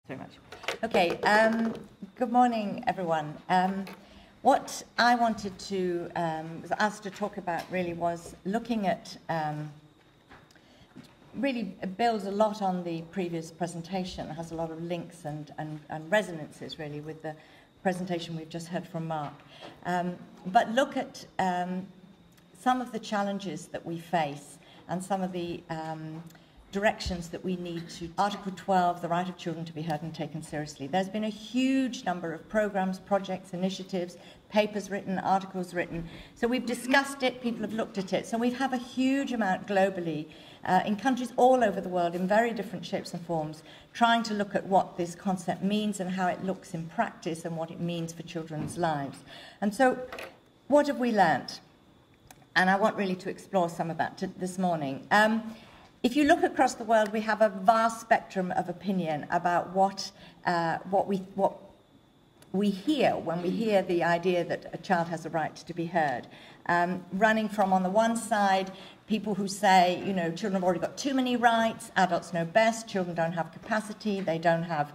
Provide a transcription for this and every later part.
Very much. Okay, good morning, everyone. What I wanted to, was asked to talk about really was looking at, really builds a lot on the previous presentation, has a lot of links and resonances really with the presentation we've just heard from Mark. But look at some of the challenges that we face and some of the directions that we need to. Article 12, the right of children to be heard and taken seriously. There's been a huge number of programs, projects, initiatives, papers written, articles written. So we've discussed it, people have looked at it. So we have a huge amount globally in countries all over the world in very different shapes and forms, trying to look at what this concept means and how it looks in practice and what it means for children's lives. And so what have we learnt? And I want really to explore some of that this morning. If you look across the world, we have a vast spectrum of opinion about what we hear when we hear the idea that a child has a right to be heard. Running from, on the one side, people who say, you know, children have already got too many rights, adults know best, children don't have capacity, they don't have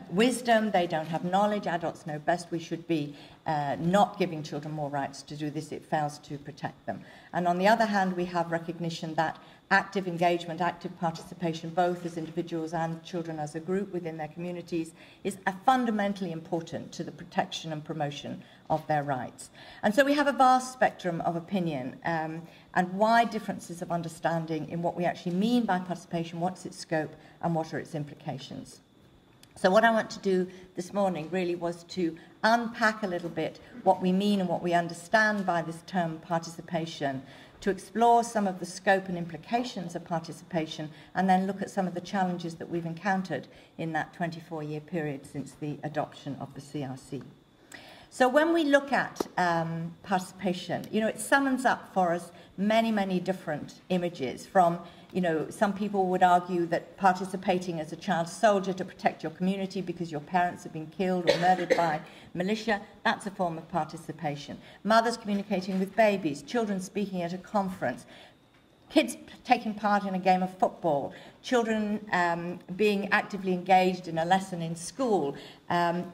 wisdom, they don't have knowledge, adults know best, we should be not giving children more rights to do this, it fails to protect them. And on the other hand, we have recognition that active engagement, active participation, both as individuals and children as a group within their communities, is fundamentally important to the protection and promotion of their rights. And so we have a vast spectrum of opinion and wide differences of understanding in what we actually mean by participation, what's its scope, and what are its implications. So what I want to do this morning really was to unpack a little bit what we mean and what we understand by this term participation, to explore some of the scope and implications of participation, and then look at some of the challenges that we've encountered in that 24-year period since the adoption of the CRC. So when we look at participation, you know, it summons up for us many, many different images from, you know, some people would argue that participating as a child soldier to protect your community because your parents have been killed or murdered by militia, that's a form of participation. Mothers communicating with babies, children speaking at a conference, kids taking part in a game of football, children being actively engaged in a lesson in school,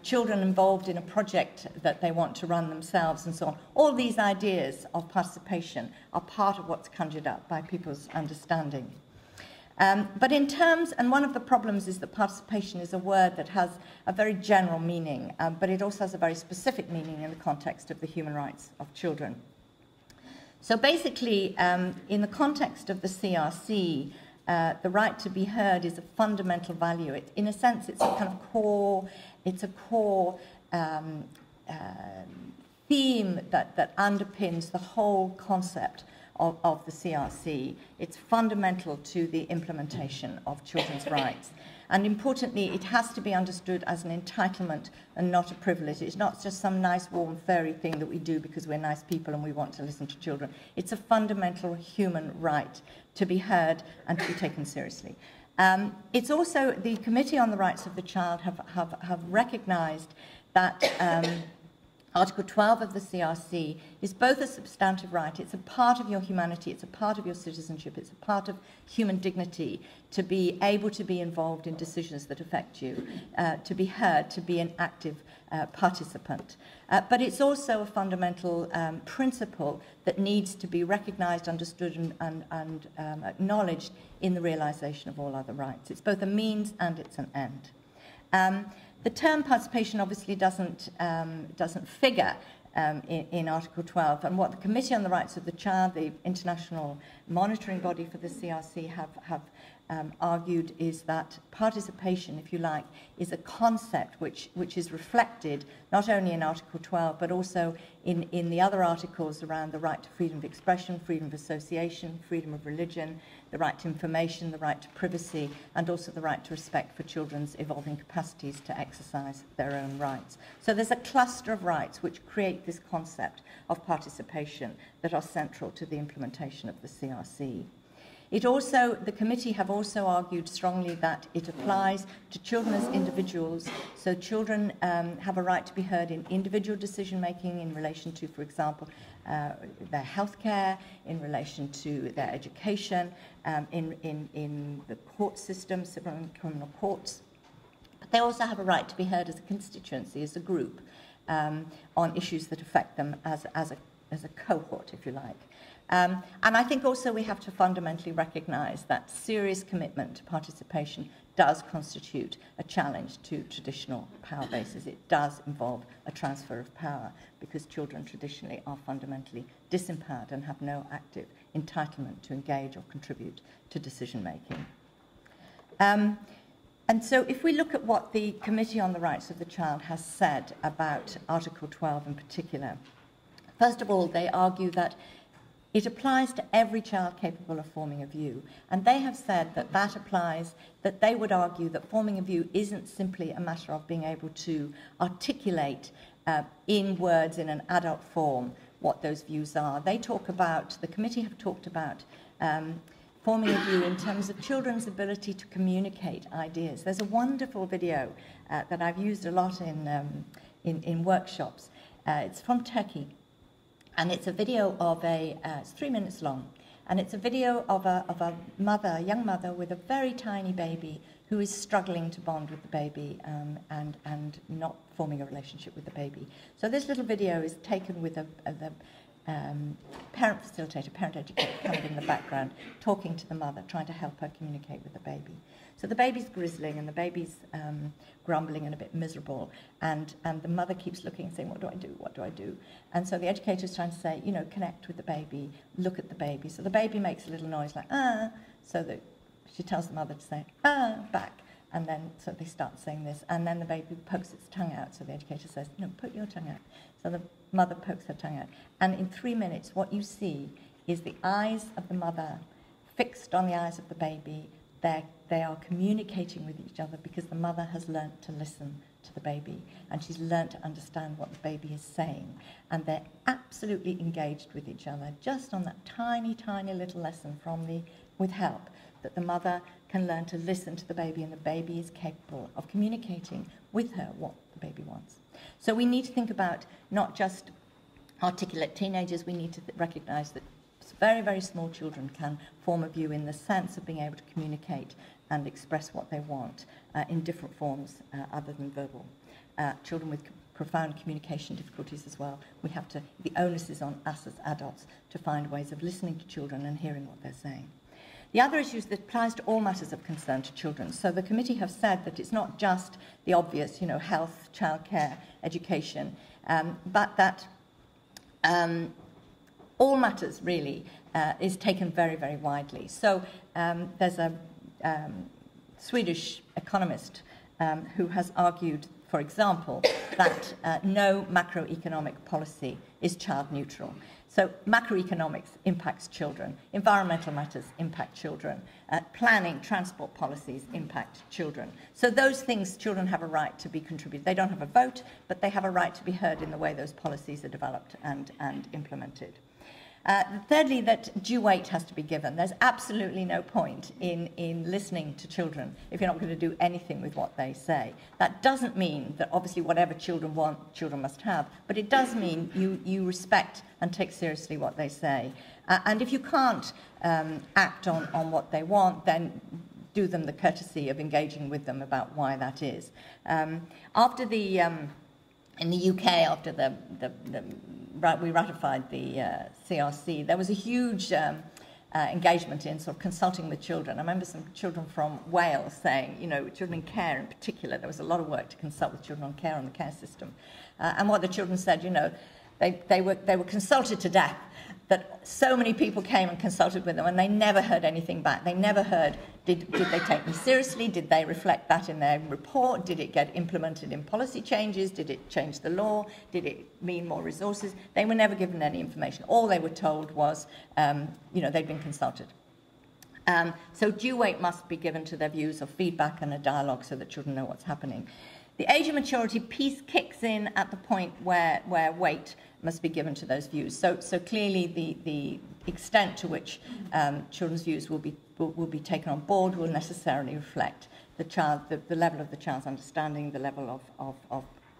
children involved in a project that they want to run themselves and so on. All these ideas of participation are part of what's conjured up by people's understanding. But in terms, and one of the problems is that participation is a word that has a very general meaning, but it also has a very specific meaning in the context of the human rights of children. So basically, in the context of the CRC, the right to be heard is a fundamental value. In a sense, it's a kind of core, it's a core theme that underpins the whole concept of the CRC. It's fundamental to the implementation of children's rights. And importantly, it has to be understood as an entitlement and not a privilege. It's not just some nice, warm, furry thing that we do because we're nice people and we want to listen to children. It's a fundamental human right to be heard and to be taken seriously. It's also, the Committee on the Rights of the Child have recognised that Article 12 of the CRC is both a substantive right, it's a part of your humanity, it's a part of your citizenship, it's a part of human dignity to be able to be involved in decisions that affect you, to be heard, to be an active participant. But it's also a fundamental principle that needs to be recognised, understood and acknowledged in the realisation of all other rights. It's both a means and it's an end. The term participation obviously doesn't figure in Article 12, and what the Committee on the Rights of the Child, the international monitoring body for the CRC, have argued is that participation, if you like, is a concept which is reflected not only in Article 12 but also in the other articles around the right to freedom of expression, freedom of association, freedom of religion, the right to information, the right to privacy, and also the right to respect for children's evolving capacities to exercise their own rights. So there's a cluster of rights which create this concept of participation that are central to the implementation of the CRC. The committee have also argued strongly that it applies to children as individuals. So children have a right to be heard in individual decision-making in relation to, for example, their healthcare, in relation to their education, in the court system, civil and criminal courts. But they also have a right to be heard as a constituency, as a group, on issues that affect them as a cohort, if you like. And I think also we have to fundamentally recognise that serious commitment to participation does constitute a challenge to traditional power bases. It does involve a transfer of power, because children traditionally are fundamentally disempowered and have no active entitlement to engage or contribute to decision making. And so if we look at what the Committee on the Rights of the Child has said about Article 12 in particular, first of all, they argue that it applies to every child capable of forming a view. And they have said that that applies, that they would argue that forming a view isn't simply a matter of being able to articulate in words in an adult form what those views are. They talk about, the committee have talked about forming a view in terms of children's ability to communicate ideas. There's a wonderful video that I've used a lot in workshops. It's from Turkey. And it's a video of it's 3 minutes long, and it's a video of a mother, a young mother with a very tiny baby who is struggling to bond with the baby and not forming a relationship with the baby. So this little video is taken with the parent facilitator, parent educator coming in the background, talking to the mother, trying to help her communicate with the baby. So the baby's grizzling and the baby's grumbling and a bit miserable, and the mother keeps looking and saying, what do I do, what do I do? And so the educator's trying to say, you know, connect with the baby, look at the baby. So the baby makes a little noise like, so that she tells the mother to say, back. And then, so they start saying this, and then the baby pokes its tongue out, so the educator says, no, put your tongue out. So the mother pokes her tongue out. And in 3 minutes, what you see is the eyes of the mother fixed on the eyes of the baby. They are communicating with each other because the mother has learnt to listen to the baby, and she's learnt to understand what the baby is saying. And they're absolutely engaged with each other, just on that tiny, tiny little lesson with help, that the mother can learn to listen to the baby, and the baby is capable of communicating with her what the baby wants. So we need to think about not just articulate teenagers, we need to recognise that very, very small children can form a view in the sense of being able to communicate and express what they want in different forms other than verbal. Children with profound communication difficulties as well, the onus is on us as adults to find ways of listening to children and hearing what they're saying. The other issue is that applies to all matters of concern to children. So the committee have said that it's not just the obvious, you know, health, childcare, education, but that all matters really is taken very, very widely. So there's a Swedish economist who has argued, for example, that no macroeconomic policy is child neutral. So macroeconomics impacts children, environmental matters impact children, planning, transport policies impact children. So those things, children have a right to be contributed. They don't have a vote, but they have a right to be heard in the way those policies are developed and implemented. Thirdly, that due weight has to be given. There's absolutely no point in listening to children if you're not going to do anything with what they say. That doesn't mean that obviously whatever children want, children must have, but it does mean you respect and take seriously what they say. And if you can't act on what they want, then do them the courtesy of engaging with them about why that is. After the in the UK, after we ratified the CRC, there was a huge engagement in sort of consulting with children. I remember some children from Wales saying, you know, children in care in particular, there was a lot of work to consult with children on the care system. And what the children said, you know, they were consulted to death, that so many people came and consulted with them and they never heard anything back. They never heard, did they take them seriously? Did they reflect that in their report? Did it get implemented in policy changes? Did it change the law? Did it mean more resources? They were never given any information. All they were told was, you know, they'd been consulted. So due weight must be given to their views of feedback and a dialogue so that children know what's happening. The age of maturity piece kicks in at the point where weight must be given to those views. So clearly the extent to which children's views will be taken on board will necessarily reflect the level of the child's understanding, the level of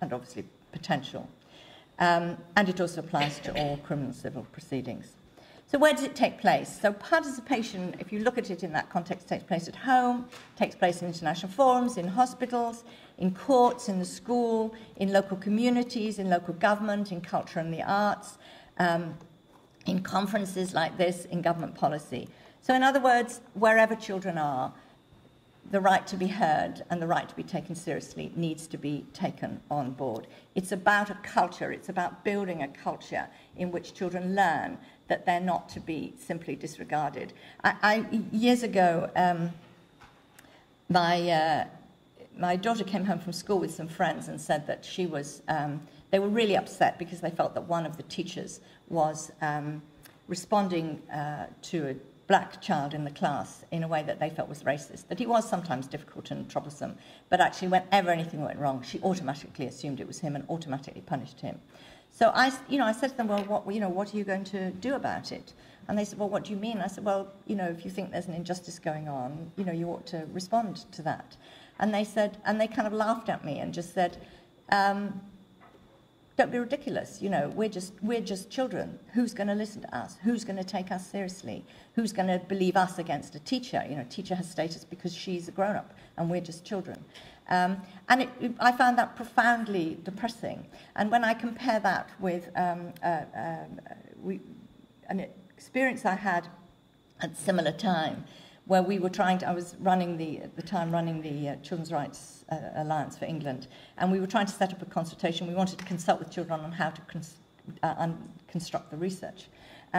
and obviously potential. And it also applies to all criminal civil proceedings. So where does it take place? So participation, if you look at it in that context, takes place at home, takes place in international forums, in hospitals, in courts, in the school, in local communities, in local government, in culture and the arts, in conferences like this, in government policy. So in other words, wherever children are, the right to be heard and the right to be taken seriously needs to be taken on board. It's about a culture, it's about building a culture in which children learn that they're not to be simply disregarded. Years ago, my daughter came home from school with some friends and said that she was, they were really upset because they felt that one of the teachers was responding to a black child in the class in a way that they felt was racist, that he was sometimes difficult and troublesome, but actually whenever anything went wrong, she automatically assumed it was him and automatically punished him. So I said to them, well, what are you going to do about it? And they said, well, what do you mean? I said, well, if you think there's an injustice going on, you ought to respond to that. And they said, and they kind of laughed at me and just said, don't be ridiculous. We're just children. Who's going to listen to us? Who's going to take us seriously? Who's going to believe us against a teacher? A teacher has status because she's a grown-up, and we're just children. I found that profoundly depressing. And when I compare that with an experience I had at a similar time, where we were I was running the Children's Rights Alliance for England, and we were trying to set up a consultation. We wanted to consult with children on how to construct the research.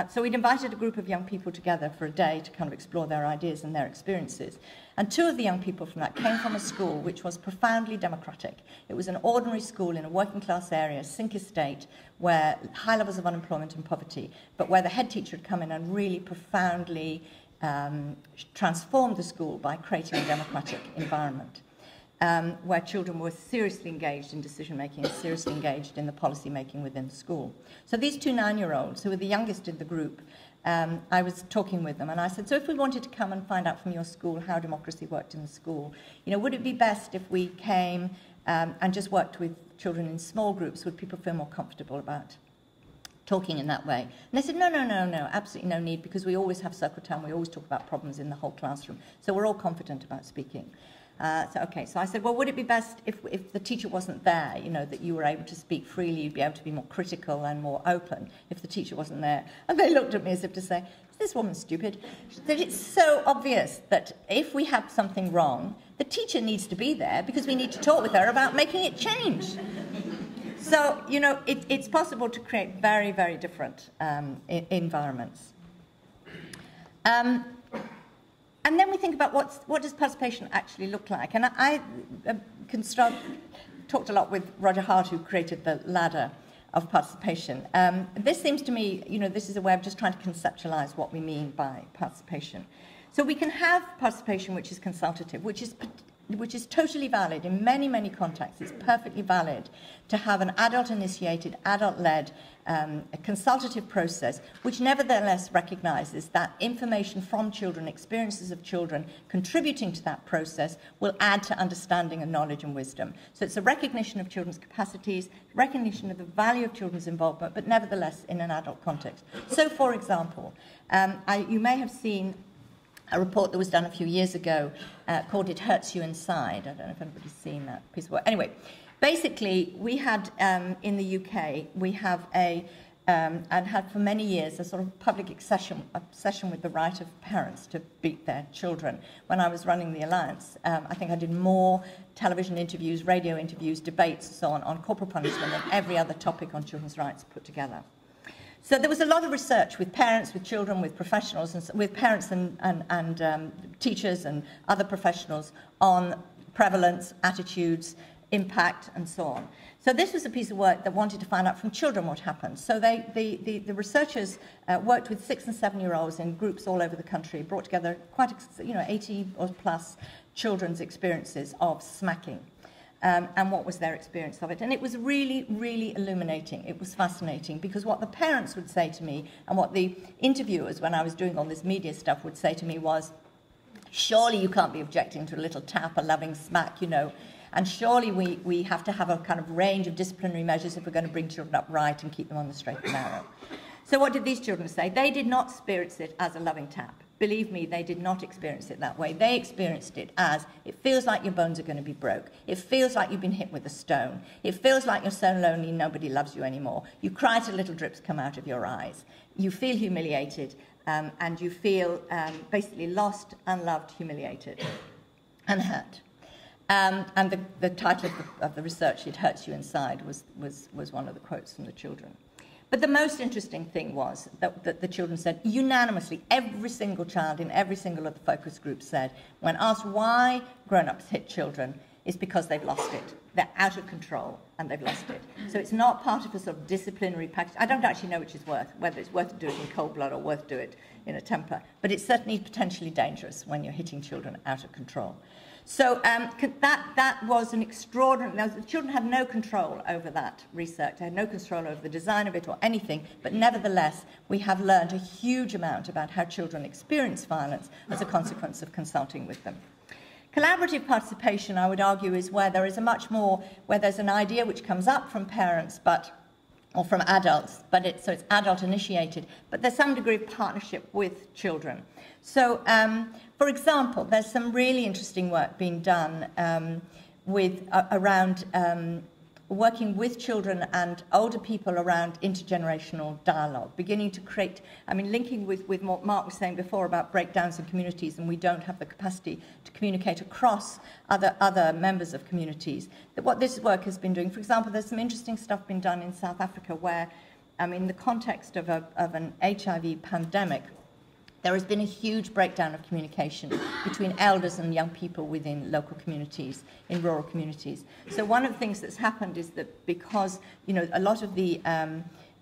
So we'd invited a group of young people together for a day to kind of explore their ideas and their experiences. And two of the young people from that came from a school which was profoundly democratic. It was an ordinary school in a working class area, Sink Estate, where high levels of unemployment and poverty, but where the head teacher had come in and really profoundly transformed the school by creating a democratic environment where children were seriously engaged in decision-making and seriously engaged in the policy-making within the school. So these two 9-year-olds, who were the youngest in the group, I was talking with them, and I said, so if we wanted to come and find out from your school how democracy worked in the school, would it be best if we came and just worked with children in small groups? Would people feel more comfortable about talking in that way? And they said, no, absolutely no need, because we always have circle time, we always talk about problems in the whole classroom, so we're all confident about speaking. So I said, well, would it be best if the teacher wasn't there, that you were able to speak freely, you'd be able to be more critical and more open if the teacher wasn't there? And they looked at me as if to say, is this woman stupid? That it's so obvious that if we have something wrong, the teacher needs to be there because we need to talk with her about making it change. So, it's possible to create very, very different environments. And then we think about what does participation actually look like. And I talked a lot with Roger Hart, who created the ladder of participation. This seems to me, this is a way of just trying to conceptualize what we mean by participation. So we can have participation which is consultative, which is totally valid in many, many contexts. It's perfectly valid to have an adult-initiated, adult-led consultative process, which nevertheless recognizes that information from children, experiences of children, contributing to that process will add to understanding and knowledge and wisdom. So it's a recognition of children's capacities, recognition of the value of children's involvement, but nevertheless in an adult context. So, for example, you may have seen a report that was done a few years ago called It Hurts You Inside. I don't know if anybody's seen that piece of work. Anyway, basically, we had, in the UK, we have and had for many years, a sort of public obsession with the right of parents to beat their children. When I was running the Alliance, I think I did more television interviews, radio interviews, debates, and so on corporal punishment than every other topic on children's rights put together. So there was a lot of research with parents, with children, with professionals, and with parents and teachers and other professionals on prevalence, attitudes, impact, and so on. So this was a piece of work that wanted to find out from children what happened. So the researchers worked with 6- and 7-year-olds in groups all over the country, brought together quite 80 or plus children's experiences of smacking. And what was their experience of it. And it was really, really illuminating. It was fascinating, because what the parents would say to me and what the interviewers, when I was doing all this media stuff, would say to me was, surely you can't be objecting to a little tap, a loving smack, and surely we have to have a kind of range of disciplinary measures if we're going to bring children up right and keep them on the straight and narrow. So what did these children say? They did not experience it as a loving tap. Believe me, they did not experience it that way. They experienced it as, it feels like your bones are going to be broke. It feels like you've been hit with a stone. It feels like you're so lonely, nobody loves you anymore. You cry till little drips come out of your eyes. You feel humiliated, and you feel basically lost, unloved, humiliated, and hurt. And the title of the research, It Hurts You Inside, was one of the quotes from the children. But the most interesting thing was that the children said unanimously, every single child in every single of the focus groups said, when asked why grown-ups hit children, it's because they've lost it. They're out of control and they've lost it. So it's not part of a sort of disciplinary package. I don't actually know which is worth, whether it's worth to do it in cold blood or worth to do it in a temper. But it's certainly potentially dangerous when you're hitting children out of control. So that was an extraordinary... Now, the children had no control over that research. They had no control over the design of it or anything. But nevertheless, we have learned a huge amount about how children experience violence as a consequence of consulting with them. Collaborative participation, I would argue, is where there is a much more... where there's an idea which comes up from parents, or from adults, so it's adult-initiated, but there's some degree of partnership with children. So, for example, there's some really interesting work being done around working with children and older people around intergenerational dialogue, beginning to create, linking with what Mark was saying before about breakdowns in communities, and we don't have the capacity to communicate across other members of communities. What this work has been doing, for example, there's some interesting stuff being done in South Africa where, in the context of an HIV pandemic, there has been a huge breakdown of communication between elders and young people within local communities, in rural communities. So one of the things that's happened is that because, a lot of the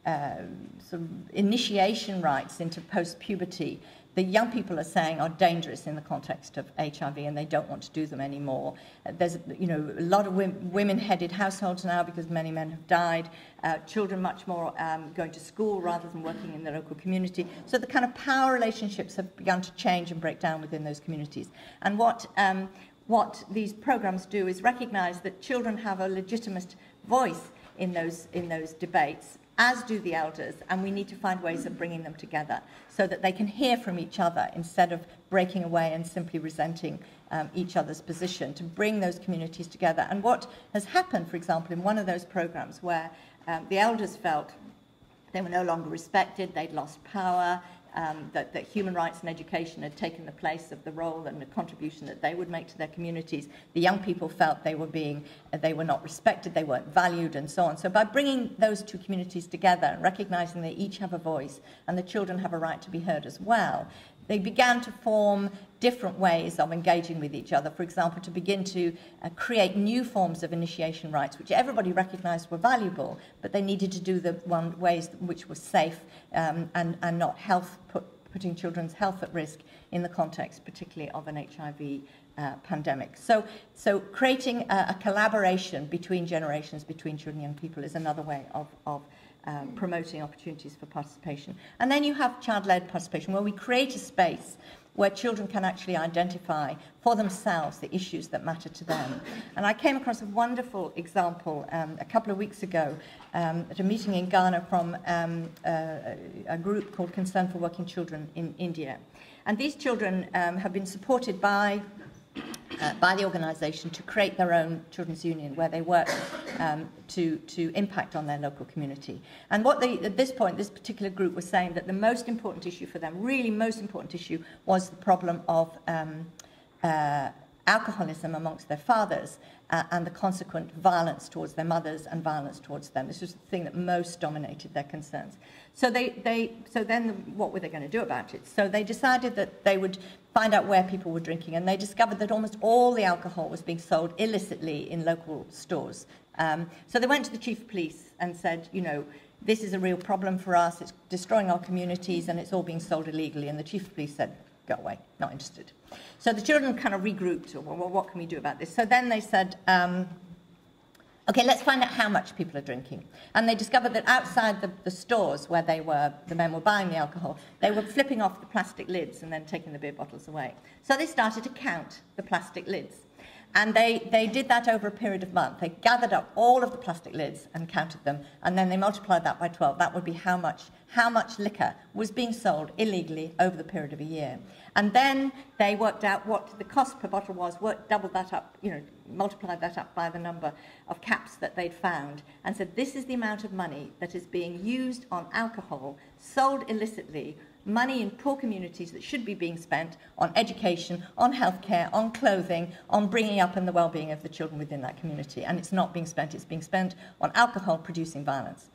sort of initiation rites into post-puberty, the young people are saying are dangerous in the context of HIV and they don't want to do them anymore. There's, a lot of women-headed households now because many men have died. Children much more going to school rather than working in the local community. So the kind of power relationships have begun to change and break down within those communities. And what these programs do is recognize that children have a legitimate voice in those debates, as do the elders, and we need to find ways of bringing them together so that they can hear from each other instead of breaking away and simply resenting each other's position, to bring those communities together. And what has happened, for example, in one of those programs where the elders felt they were no longer respected, they'd lost power, that human rights and education had taken the place of the role and the contribution that they would make to their communities. The young people felt they were not respected, they weren't valued, and so on. So by bringing those two communities together and recognizing they each have a voice and the children have a right to be heard as well, they began to form different ways of engaging with each other. For example, to begin to create new forms of initiation rights, which everybody recognized were valuable, but they needed to do the ways which were safe and not putting children's health at risk in the context, particularly of an HIV pandemic. So creating a collaboration between generations, between children and young people, is another way of promoting opportunities for participation. And then you have child-led participation, where we create a space where children can actually identify for themselves the issues that matter to them. And I came across a wonderful example a couple of weeks ago at a meeting in Ghana from a group called Concern for Working Children in India. And these children have been supported by the organisation to create their own children's union, where they work to impact on their local community. And what at this point, this particular group was saying that the most important issue for them, really most important issue, was the problem of alcoholism amongst their fathers and the consequent violence towards their mothers and violence towards them. This was the thing that most dominated their concerns. So then what were they going to do about it? So they decided that they would find out where people were drinking, and they discovered that almost all the alcohol was being sold illicitly in local stores. So they went to the chief of police and said, this is a real problem for us, it's destroying our communities, and it's all being sold illegally. And the chief of police said, go away, not interested. So the children kind of regrouped, well, what can we do about this? So then they said, okay, let's find out how much people are drinking. And they discovered that outside the stores where the men were buying the alcohol, they were flipping off the plastic lids and then taking the beer bottles away. So they started to count the plastic lids. And they did that over a period of months. They gathered up all of the plastic lids and counted them, and then they multiplied that by 12. That would be how much liquor was being sold illegally over the period of a year. And then they worked out what the cost per bottle was, doubled that up, multiplied that up by the number of caps that they'd found, and said this is the amount of money that is being used on alcohol, sold illicitly, money in poor communities that should be being spent on education, on healthcare, on clothing, on bringing up and the well-being of the children within that community. And it's not being spent, it's being spent on alcohol producing violence.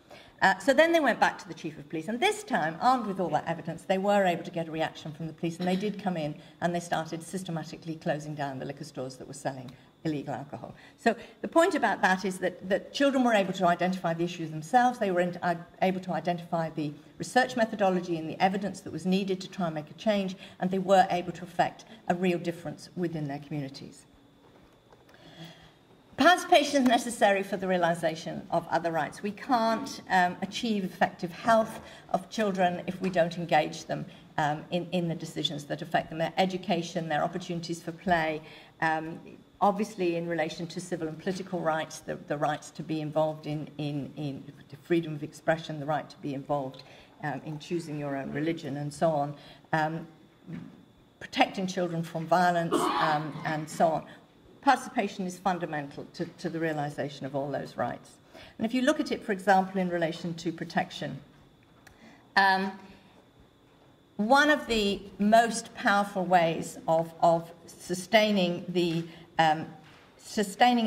So then they went back to the chief of police, and this time, armed with all that evidence, they were able to get a reaction from the police, and they did come in and they started systematically closing down the liquor stores that were selling illegal alcohol. So the point about that is that children were able to identify the issues themselves. They were able to identify the research methodology and the evidence that was needed to try and make a change, and they were able to affect a real difference within their communities. Participation is necessary for the realization of other rights. We can't achieve effective health of children if we don't engage them in the decisions that affect them, their education, their opportunities for play, obviously in relation to civil and political rights, the rights to be involved in freedom of expression, the right to be involved in choosing your own religion and so on, protecting children from violence and so on. Participation is fundamental to the realization of all those rights. And if you look at it, for example, in relation to protection, one of the most powerful ways of sustaining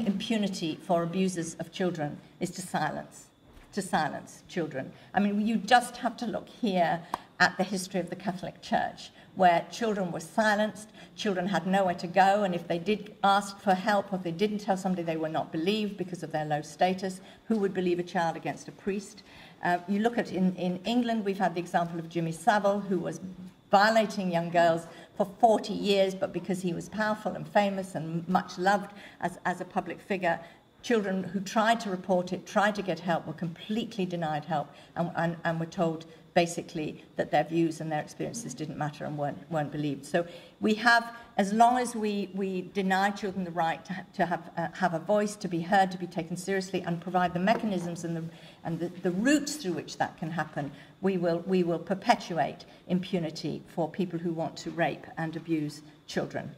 impunity for abusers of children is to silence children. I mean, you just have to look here at the history of the Catholic Church, where children were silenced, children had nowhere to go, and if they did ask for help or if they didn't tell somebody, they were not believed because of their low status. Who would believe a child against a priest? You look at, in England, we've had the example of Jimmy Savile, who was violating young girls for 40 years, but because he was powerful and famous and much loved as a public figure, children who tried to report it, tried to get help, were completely denied help and were told basically that their views and their experiences didn't matter and weren't believed. So we have, as long as we deny children the right to have a voice, to be heard, to be taken seriously, and provide the mechanisms and the routes through which that can happen, we will perpetuate impunity for people who want to rape and abuse children.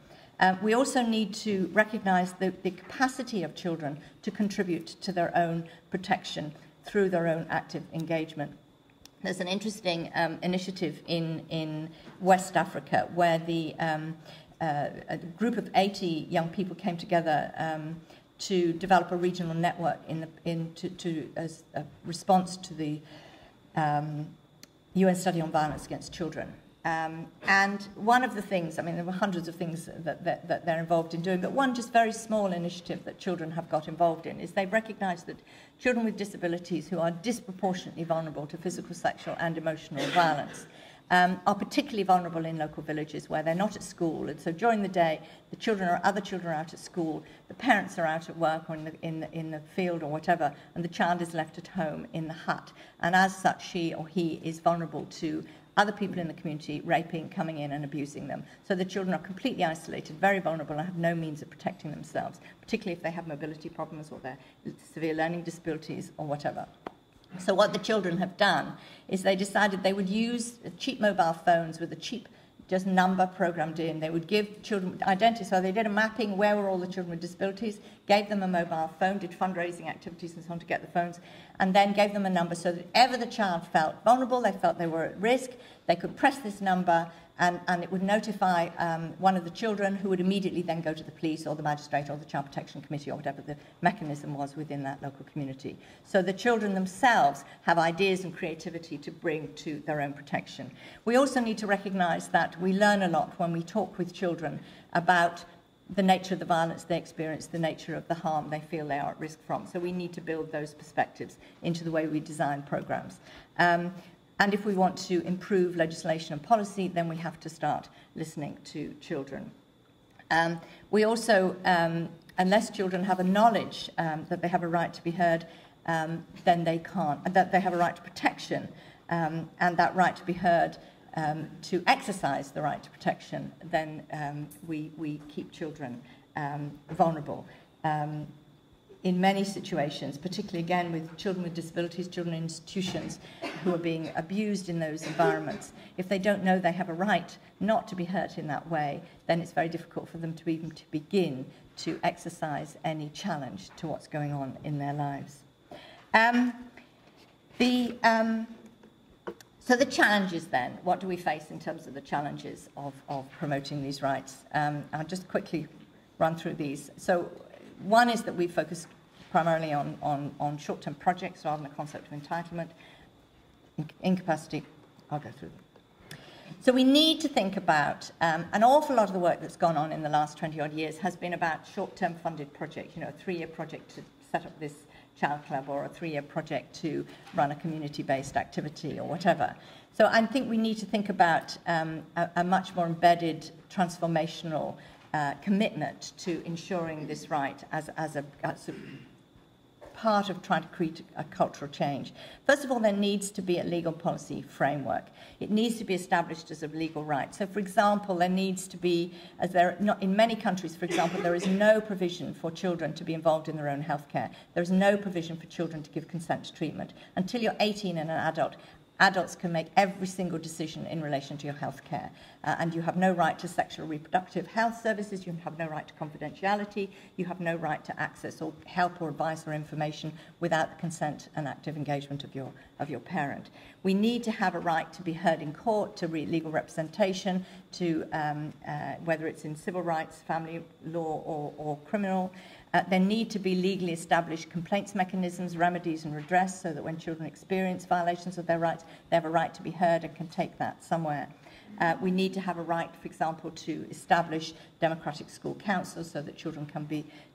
We also need to recognise the capacity of children to contribute to their own protection through their own active engagement. There's an interesting initiative in West Africa where a group of 80 young people came together to develop a regional network as a response to the UN study on violence against children. And one of the things, I mean, there were hundreds of things that they're involved in doing, but one just very small initiative that children have got involved in is they've recognised that children with disabilities who are disproportionately vulnerable to physical, sexual and emotional violence are particularly vulnerable in local villages where they're not at school. And so during the day, the children or other children are out at school, the parents are out at work or in the field or whatever, and the child is left at home in the hut. And as such, she or he is vulnerable to other people in the community raping, coming in and abusing them. So the children are completely isolated, very vulnerable, and have no means of protecting themselves, particularly if they have mobility problems or they're severe learning disabilities or whatever. So what the children have done is they decided they would use cheap mobile phones with a cheap just number programmed in. They would give children identity. So they did a mapping, where were all the children with disabilities, gave them a mobile phone, did fundraising activities and so on to get the phones, and then gave them a number so that if ever the child felt vulnerable, they felt they were at risk, they could press this number and it would notify one of the children, who would immediately then go to the police or the magistrate or the Child Protection Committee or whatever the mechanism was within that local community. So the children themselves have ideas and creativity to bring to their own protection. We also need to recognise that we learn a lot when we talk with children about the nature of the violence they experience, the nature of the harm they feel they are at risk from. So we need to build those perspectives into the way we design programmes. And if we want to improve legislation and policy, then we have to start listening to children. We also, unless children have a knowledge that they have a right to be heard, then they can't, that they have a right to protection, and that right to be heard, to exercise the right to protection, then we keep children vulnerable. In many situations, particularly again with children with disabilities, children in institutions who are being abused in those environments, if they don't know they have a right not to be hurt in that way, then it's very difficult for them to even to begin to exercise any challenge to what's going on in their lives. So the challenges then, what do we face in terms of the challenges of promoting these rights? I'll just quickly run through these. So one is that we focus primarily on short-term projects rather than the concept of entitlement. Incapacity, I'll go through them. So we need to think about, an awful lot of the work that's gone on in the last 20-odd years has been about short-term funded projects, you know, a 3-year project to set up this child club or a 3-year project to run a community-based activity or whatever. So I think we need to think about a much more embedded transformational commitment to ensuring this right as a part of trying to create a cultural change. First of all, there needs to be a legal policy framework. It needs to be established as a legal right. So, for example, there needs to be, as there not in many countries, for example, there is no provision for children to be involved in their own healthcare. There is no provision for children to give consent to treatment. Until you're 18 and an adult, adults can make every single decision in relation to your health care. And you have no right to sexual reproductive health services, you have no right to confidentiality, you have no right to access or help or advice or information without the consent and active engagement of your parent. We need to have a right to be heard in court, to legal representation, to whether it's in civil rights, family law or criminal. There need to be legally established complaints mechanisms, remedies and redress so that when children experience violations of their rights, they have a right to be heard and can take that somewhere. We need to have a right, for example, to establish democratic school councils so that children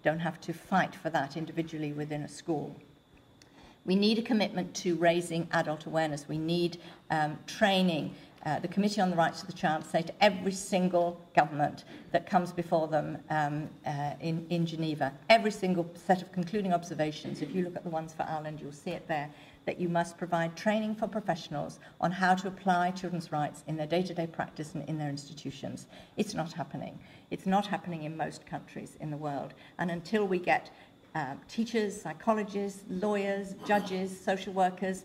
don't have to fight for that individually within a school. We need a commitment to raising adult awareness. We need training. The Committee on the Rights of the Child say to every single government that comes before them in Geneva, every single set of concluding observations, if you look at the ones for Ireland, you'll see it there, that you must provide training for professionals on how to apply children's rights in their day-to-day practice and in their institutions. It's not happening. It's not happening in most countries in the world. And until we get teachers, psychologists, lawyers, judges, social workers,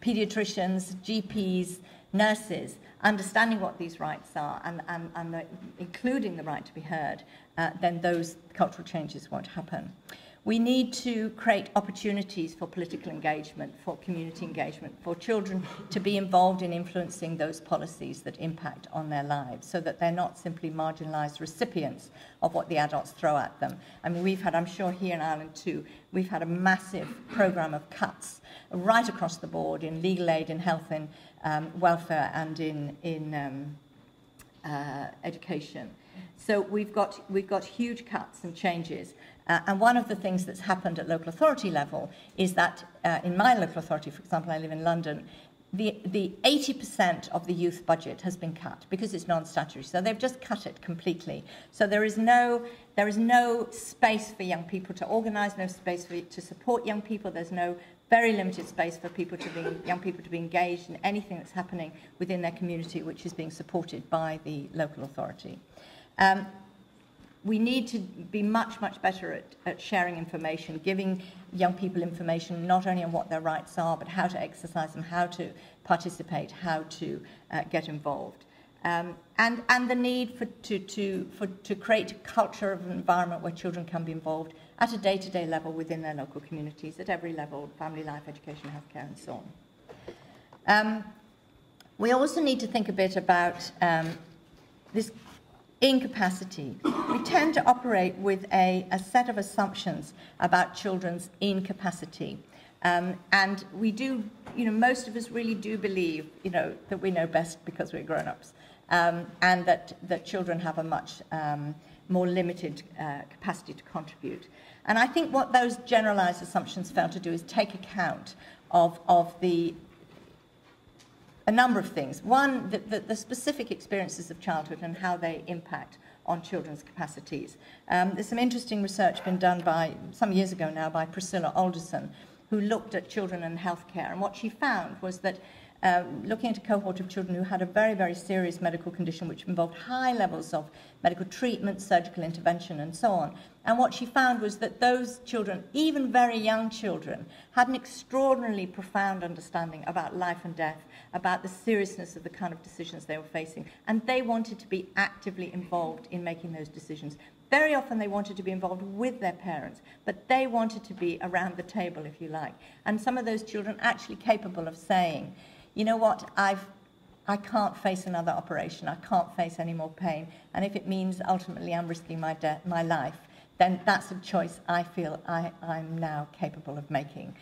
pediatricians, GPs, nurses, understanding what these rights are and including the right to be heard, then those cultural changes won't happen. We need to create opportunities for political engagement, for community engagement, for children to be involved in influencing those policies that impact on their lives so that they're not simply marginalised recipients of what the adults throw at them. I mean, we've had, I'm sure here in Ireland too, we've had a massive programme of cuts right across the board in legal aid, in health and welfare and in education. So we've got huge cuts and changes. And one of the things that's happened at local authority level is that in my local authority, for example, I live in London, the 80% of the youth budget has been cut because it's non-statutory. So they've just cut it completely. So there is no space for young people to organise, no space to support young people. There's no very limited space for young people to be engaged in anything that's happening within their community, which is being supported by the local authority. We need to be much, much better at sharing information, giving young people information not only on what their rights are, but how to exercise them, how to participate, how to get involved. And the need to create a culture of an environment where children can be involved at a day-to-day level within their local communities, at every level, family life, education, healthcare, and so on. We also need to think a bit about this incapacity. We tend to operate with a set of assumptions about children's incapacity. And we do, most of us really do believe, that we know best because we're grown-ups, and that children have a much more limited capacity to contribute. And I think what those generalised assumptions fail to do is take account of a number of things. One, the specific experiences of childhood and how they impact on children's capacities. There's some interesting research been done some years ago now by Priscilla Alderson, who looked at children and healthcare. And what she found was that looking at a cohort of children who had a very, very serious medical condition which involved high levels of medical treatment, surgical intervention, and so on. And what she found was that those children, even very young children, had an extraordinarily profound understanding about life and death, about the seriousness of the kind of decisions they were facing, and they wanted to be actively involved in making those decisions. Very often they wanted to be involved with their parents, but they wanted to be around the table, if you like. And some of those children actually capable of saying, you know what, I can't face another operation, I can't face any more pain, and if it means ultimately I'm risking my life, then that's a choice I feel I'm now capable of making,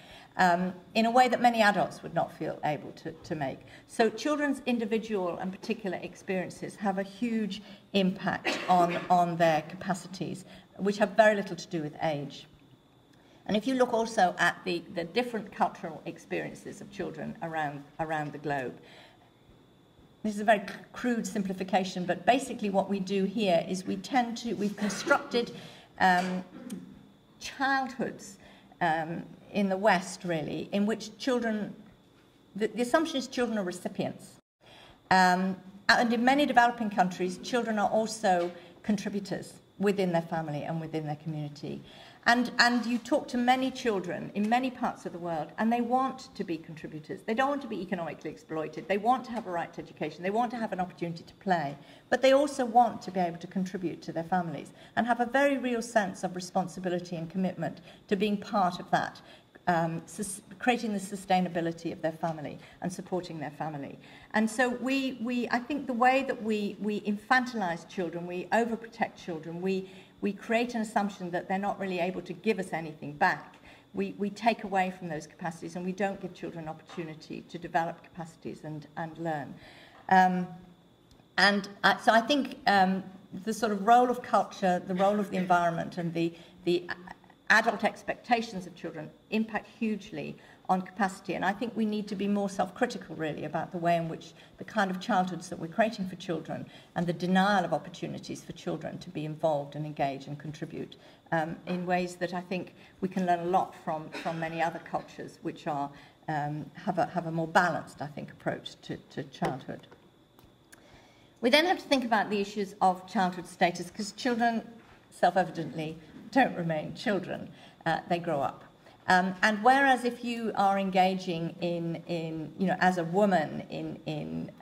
in a way that many adults would not feel able to make. So children's individual and particular experiences have a huge impact on their capacities, which have very little to do with age. And if you look also at the different cultural experiences of children around the globe, this is a very crude simplification, but basically what we do here is we've constructed childhoods in the West, really, in which children, the assumption is children are recipients. And in many developing countries, children are also contributors within their family and within their community. And you talk to many children in many parts of the world, and they want to be contributors. They don't want to be economically exploited. They want to have a right to education. They want to have an opportunity to play. But they also want to be able to contribute to their families and have a very real sense of responsibility and commitment to being part of that, creating the sustainability of their family and supporting their family. And so I think the way that we infantilize children, we overprotect children, we create an assumption that they're not really able to give us anything back. We take away from those capacities, and we don't give children opportunity to develop capacities and learn. So I think the sort of role of culture, the role of the environment, and the adult expectations of children impact hugely on capacity. And I think we need to be more self-critical, really, about the way in which the kind of childhoods that we're creating for children and the denial of opportunities for children to be involved and engage and contribute in ways that I think we can learn a lot from many other cultures which are have a more balanced, I think, approach to childhood. We then have to think about the issues of childhood status, because children, self-evidently, don't remain children. They grow up. And whereas if you are engaging in as a woman in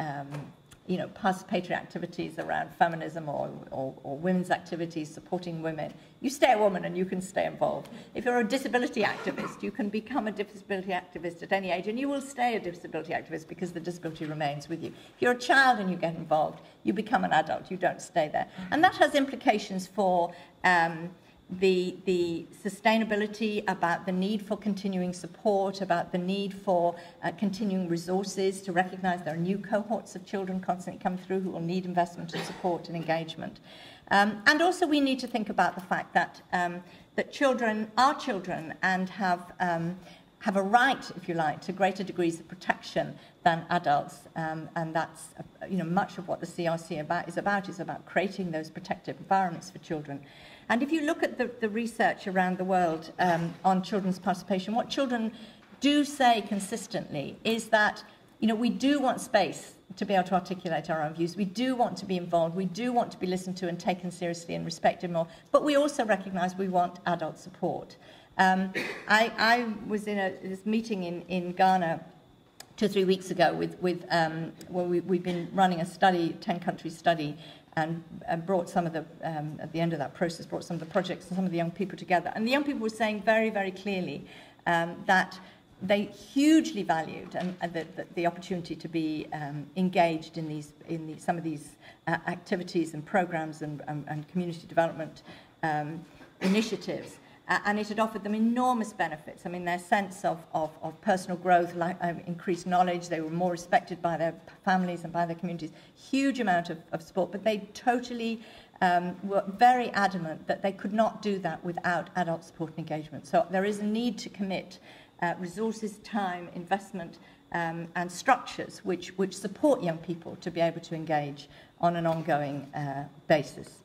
participatory activities around feminism or women's activities supporting women, you stay a woman and you can stay involved. If you're a disability activist, you can become a disability activist at any age, and you will stay a disability activist because the disability remains with you. If you're a child and you get involved, you become an adult, you don't stay there. And that has implications for the sustainability, about the need for continuing support, about the need for continuing resources to recognise there are new cohorts of children constantly coming through who will need investment and support and engagement. And also we need to think about the fact that that children are children and have a right, if you like, to greater degrees of protection than adults, and that's much of what the CRC is about creating those protective environments for children. And if you look at the research around the world on children's participation, what children do say consistently is that we do want space to be able to articulate our own views. We do want to be involved. We do want to be listened to and taken seriously and respected more. But we also recognise we want adult support. I was in this meeting in Ghana 2 or 3 weeks ago where we've been running a study, 10-country study, and brought some of the, at the end of that process, brought some of the projects and some of the young people together. And the young people were saying very, very clearly that they hugely valued the opportunity to be engaged in some of these activities and programs and community development initiatives. And it had offered them enormous benefits. I mean, their sense of personal growth, increased knowledge, they were more respected by their families and by their communities, huge amount of support, but they totally were very adamant that they could not do that without adult support and engagement. So there is a need to commit resources, time, investment, and structures which support young people to be able to engage on an ongoing basis.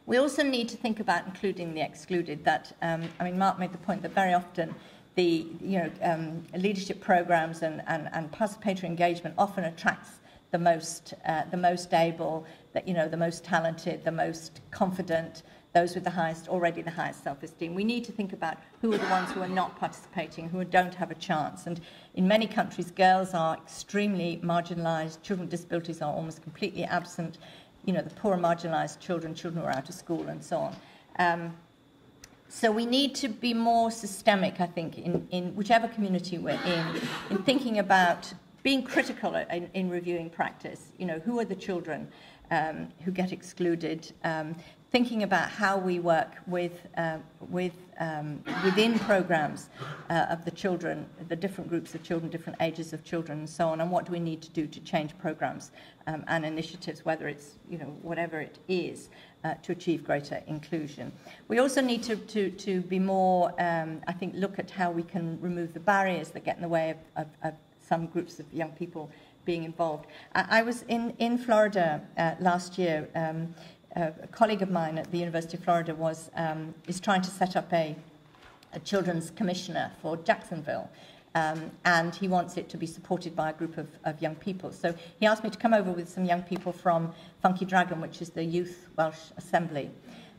We also need to think about including the excluded. That Mark made the point that very often the leadership programs and participatory engagement often attracts the most able, the most talented, the most confident, those with already the highest self-esteem. We need to think about who are the ones who are not participating, who don't have a chance. And in many countries, girls are extremely marginalised. Children with disabilities are almost completely absent. The poor marginalised children who are out of school, and so on. So we need to be more systemic, I think, in whichever community we're in thinking about being critical in reviewing practice. Who are the children who get excluded? Thinking about how we work within programs of the children, the different groups of children, different ages of children, and so on, and what do we need to do to change programs and initiatives, whether it's whatever it is, to achieve greater inclusion. We also need to be more, I think, look at how we can remove the barriers that get in the way of some groups of young people being involved. I was in Florida last year. A colleague of mine at the University of Florida is trying to set up a children's commissioner for Jacksonville, and he wants it to be supported by a group of young people. So he asked me to come over with some young people from Funky Dragon, which is the Youth Welsh Assembly,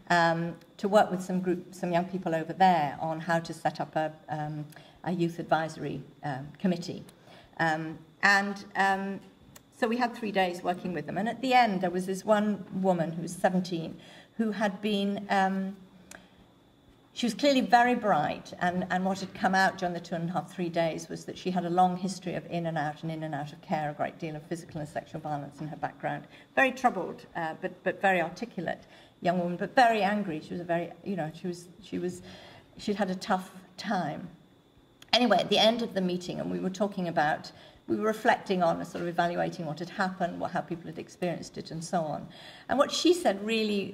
to work with some young people over there on how to set up a youth advisory committee. So we had 3 days working with them. And at the end, there was this one woman who was 17 who had been, she was clearly very bright. And what had come out during the 2.5, 3 days was that she had a long history of in and out of care, a great deal of physical and sexual violence in her background. Very troubled, but very articulate young woman, but very angry. She was a very, she'd had a tough time. Anyway, at the end of the meeting, and we were reflecting on sort of evaluating what had happened, how people had experienced it, and so on. And what she said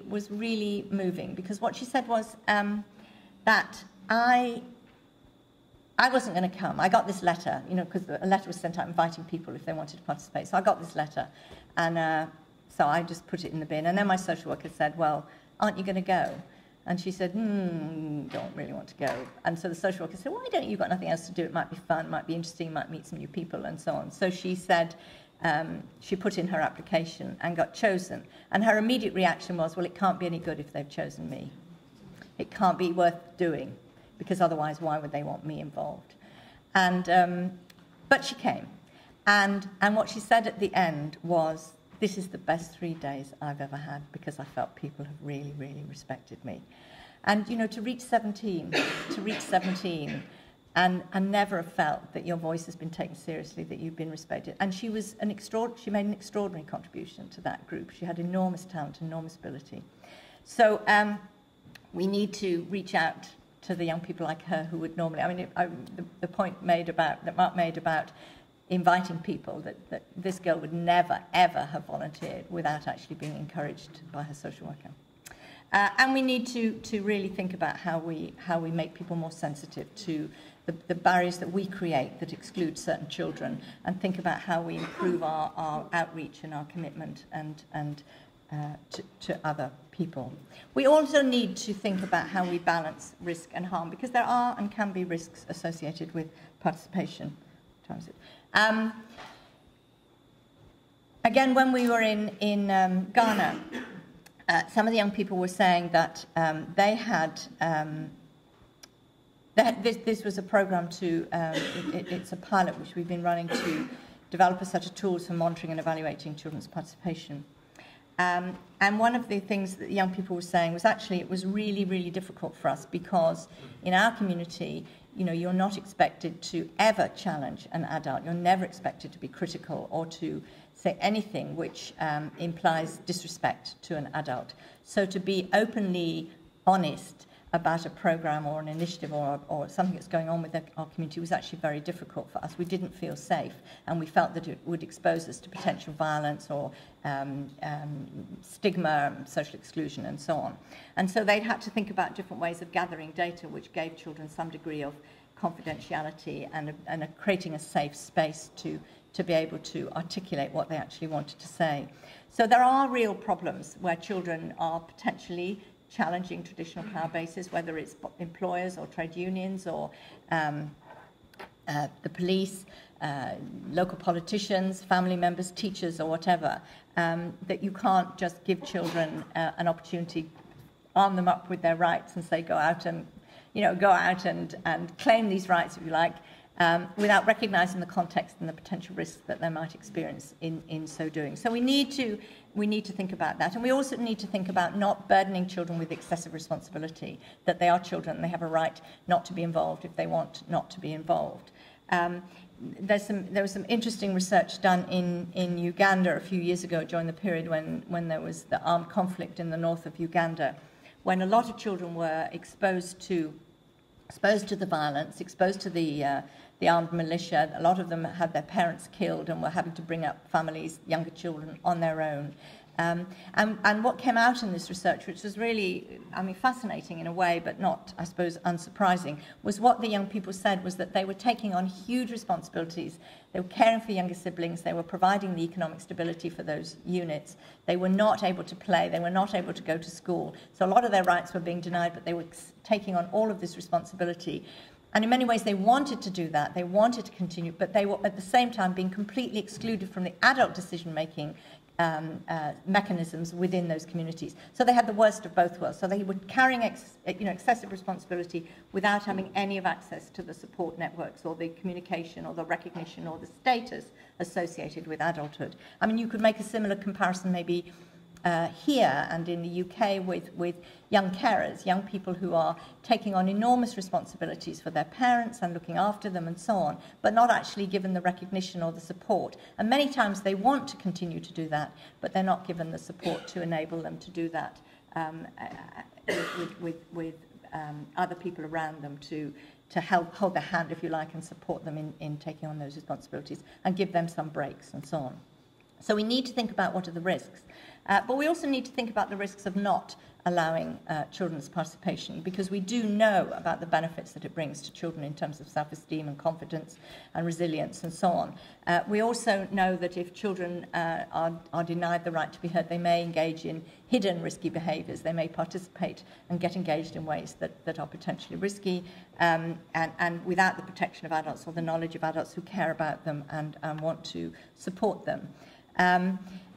was really moving, because what she said was that I wasn't going to come. I got this letter, because a letter was sent out inviting people if they wanted to participate. So I got this letter, and so I just put it in the bin. And then my social worker said, well, aren't you going to go? And she said, don't really want to go. And so the social worker said, why don't you? Got nothing else to do. It might be fun, might be interesting, might meet some new people, and so on. So she said, she put in her application and got chosen. And her immediate reaction was, well, it can't be any good if they've chosen me. It can't be worth doing, because otherwise why would they want me involved? And but she came. And what she said at the end was, this is the best 3 days I've ever had, because I felt people have really, really respected me. And, to reach 17, and never have felt that your voice has been taken seriously, that you've been respected. And she was she made an extraordinary contribution to that group. She had enormous talent, enormous ability. So we need to reach out to the young people like her who would normally, the point that Mark made about inviting people, that this girl would never, ever have volunteered without actually being encouraged by her social worker. And we need to really think about how we make people more sensitive to the barriers that we create that exclude certain children, and think about how we improve our outreach and our commitment and to other people. We also need to think about how we balance risk and harm, because there are and can be risks associated with participation. Again, when we were in Ghana, some of the young people were saying that they had this was a program it's a pilot which we've been running to develop a set of tools for monitoring and evaluating children's participation. And one of the things that the young people were saying was actually it was really, really difficult for us, because in our community, you're not expected to ever challenge an adult. You're never expected to be critical or to say anything which implies disrespect to an adult. So to be openly honest about a program or an initiative or something that's going on with our community was actually very difficult for us. We didn't feel safe, and we felt that it would expose us to potential violence or stigma, social exclusion, and so on. And so they had to think about different ways of gathering data which gave children some degree of confidentiality and creating a safe space to be able to articulate what they actually wanted to say. So there are real problems where children are potentially challenging traditional power bases, whether it's employers or trade unions or the police, local politicians, family members, teachers, or whatever, that you can't just give children an opportunity, arm them up with their rights and say, go out and claim these rights, if you like, without recognising the context and the potential risks that they might experience in so doing. So we need to think about that. And we also need to think about not burdening children with excessive responsibility, that they are children and they have a right not to be involved if they want not to be involved. There was some interesting research done in Uganda a few years ago during the period when there was the armed conflict in the north of Uganda, when a lot of children were exposed to the violence, exposed to the armed militia. A lot of them had their parents killed and were having to bring up families, younger children, on their own. And what came out in this research, which was really, fascinating in a way, but not, I suppose, unsurprising, was what the young people said was that they were taking on huge responsibilities. They were caring for younger siblings. They were providing the economic stability for those units. They were not able to play. They were not able to go to school. So a lot of their rights were being denied, but they were taking on all of this responsibility. And in many ways, they wanted to do that. They wanted to continue, but they were at the same time being completely excluded from the adult decision-making mechanisms within those communities. So they had the worst of both worlds. So they were carrying excessive responsibility without having any of access to the support networks or the communication or the recognition or the status associated with adulthood. You could make a similar comparison maybe here and in the UK with young carers, young people who are taking on enormous responsibilities for their parents and looking after them and so on, but not actually given the recognition or the support. And many times they want to continue to do that, but they're not given the support to enable them to do that with other people around them to help hold their hand, if you like, and support them in taking on those responsibilities and give them some breaks and so on. So we need to think about what are the risks. But we also need to think about the risks of not allowing children's participation, because we do know about the benefits that it brings to children in terms of self-esteem and confidence and resilience and so on. We also know that if children are denied the right to be heard, they may engage in hidden risky behaviours. They may participate and get engaged in ways that are potentially risky and without the protection of adults or the knowledge of adults who care about them and want to support them.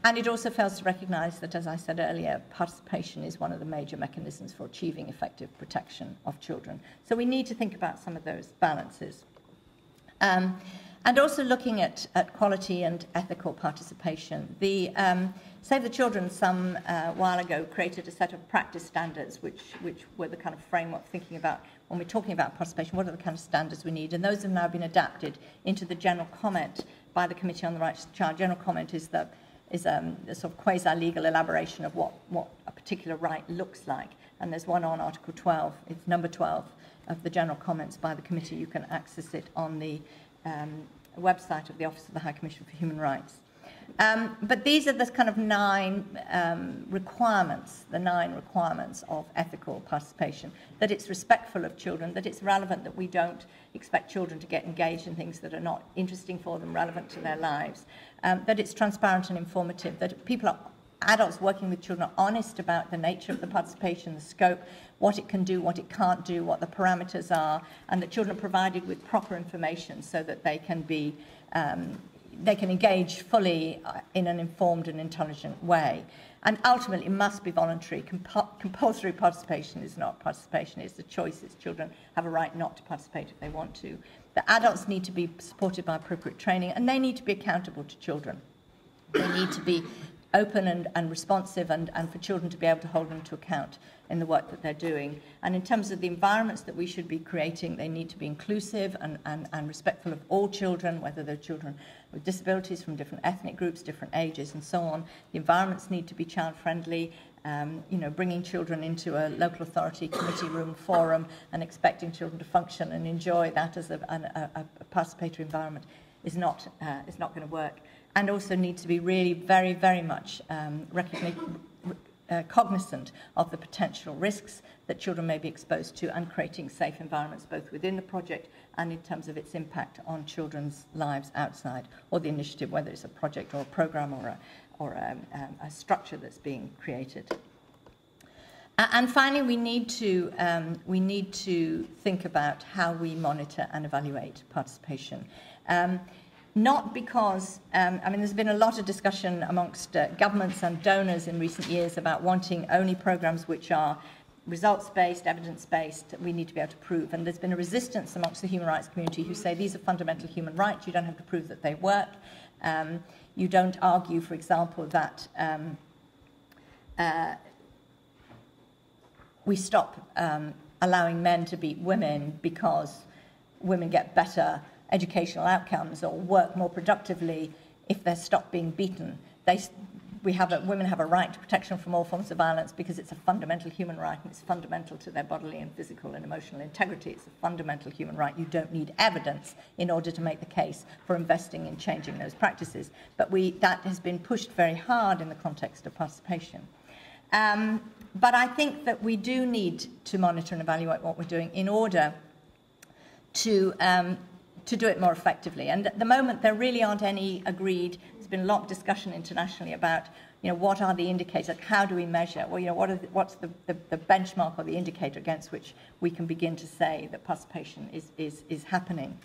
And it also fails to recognise that, as I said earlier, participation is one of the major mechanisms for achieving effective protection of children. So we need to think about some of those balances. And also looking at quality and ethical participation. The Save the Children some while ago created a set of practice standards which were the kind of framework thinking about when we're talking about participation, what are the kind of standards we need? And those have now been adapted into the general comment by the Committee on the Rights of the Child. General comment is a sort of quasi-legal elaboration of what a particular right looks like. And there's one on Article 12. It's number 12 of the general comments by the committee. You can access it on the website of the Office of the High Commissioner for Human Rights. But these are the kind of 9 requirements, the 9 requirements of ethical participation, that it's respectful of children, that it's relevant, that we don't expect children to get engaged in things that are not interesting for them, relevant to their lives, that it's transparent and informative, that adults working with children are honest about the nature of the participation, the scope, what it can do, what it can't do, what the parameters are, and that children are provided with proper information so that they can be they can engage fully in an informed and intelligent way. And ultimately, it must be voluntary. Compulsory participation is not participation, it's a choice. Children have a right not to participate if they want to. The adults need to be supported by appropriate training, and they need to be accountable to children. They need to be open and responsive, and for children to be able to hold them to account in the work that they're doing. And in terms of the environments that we should be creating, they need to be inclusive and respectful of all children, whether they're children with disabilities from different ethnic groups, different ages, and so on. The environments need to be child-friendly. Bringing children into a local authority committee room forum and expecting children to function and enjoy that as a participatory environment is not going to work. And also need to be really very, very much cognizant of the potential risks that children may be exposed to, and creating safe environments both within the project and in terms of its impact on children's lives outside, or the initiative, whether it's a project or a programme or a structure that's being created. And finally, we need to think about how we monitor and evaluate participation. Not because, I mean, there's been a lot of discussion amongst governments and donors in recent years about wanting only programs which are results-based, evidence-based, we need to be able to prove. And there's been a resistance amongst the human rights community who say these are fundamental human rights, you don't have to prove that they work. You don't argue, for example, that we stop allowing men to beat women because women get better educational outcomes or work more productively if they're stopped being beaten. Women have a right to protection from all forms of violence because it's a fundamental human right and it's fundamental to their bodily and physical and emotional integrity. It's a fundamental human right. You don't need evidence in order to make the case for investing in changing those practices. But that has been pushed very hard in the context of participation. But I think that we do need to monitor and evaluate what we're doing in order to do it more effectively. And at the moment, there really aren't any agreed. There's been a lot of discussion internationally about, what are the indicators? How do we measure? Well, what's the benchmark or the indicator against which we can begin to say that participation is happening?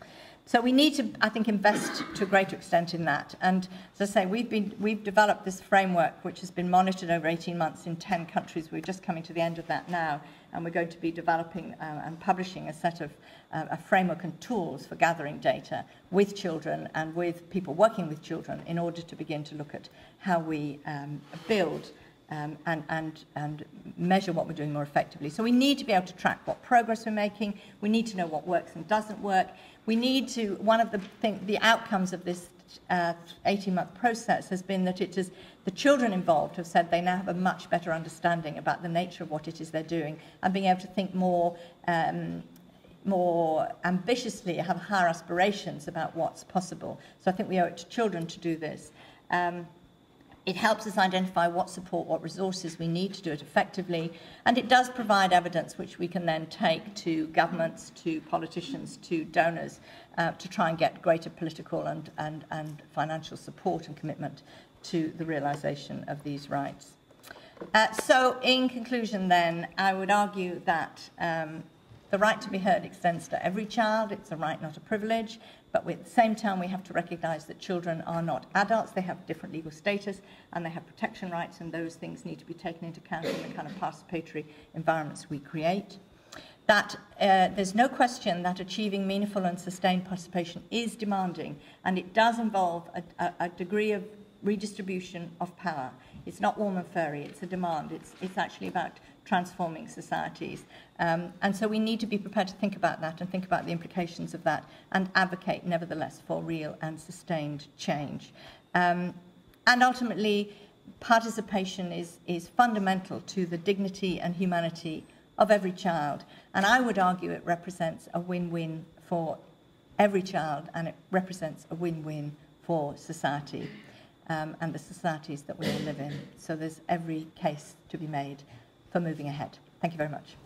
So we need to, I think, invest to a greater extent in that. And as I say, we've developed this framework which has been monitored over 18 months in 10 countries. We're just coming to the end of that now, and we're going to be developing and publishing a set of a framework and tools for gathering data with children and with people working with children in order to begin to look at how we build and measure what we're doing more effectively. So we need to be able to track what progress we're making. We need to know what works and doesn't work. We need to, one of the outcomes of this 18-month process has been that the children involved have said they now have a much better understanding about the nature of what it is they're doing and being able to think more ambitiously, have higher aspirations about what's possible. So I think we owe it to children to do this. It helps us identify what support, what resources we need to do it effectively, and it does provide evidence which we can then take to governments, to politicians, to donors, to try and get greater political and financial support and commitment to the realisation of these rights. So in conclusion then, I would argue that the right to be heard extends to every child. It's a right, not a privilege. But at the same time, we have to recognise that children are not adults. They have different legal status and they have protection rights, and those things need to be taken into account in the kind of participatory environments we create. That there's no question that achieving meaningful and sustained participation is demanding, and it does involve a degree of redistribution of power. It's not warm and furry, it's a demand. It's actually about transforming societies. And so we need to be prepared to think about that and think about the implications of that and advocate, nevertheless, for real and sustained change. And ultimately, participation is fundamental to the dignity and humanity of every child. And I would argue it represents a win-win for every child, and it represents a win-win for society and the societies that we all live in. So there's every case to be made for moving ahead. Thank you very much.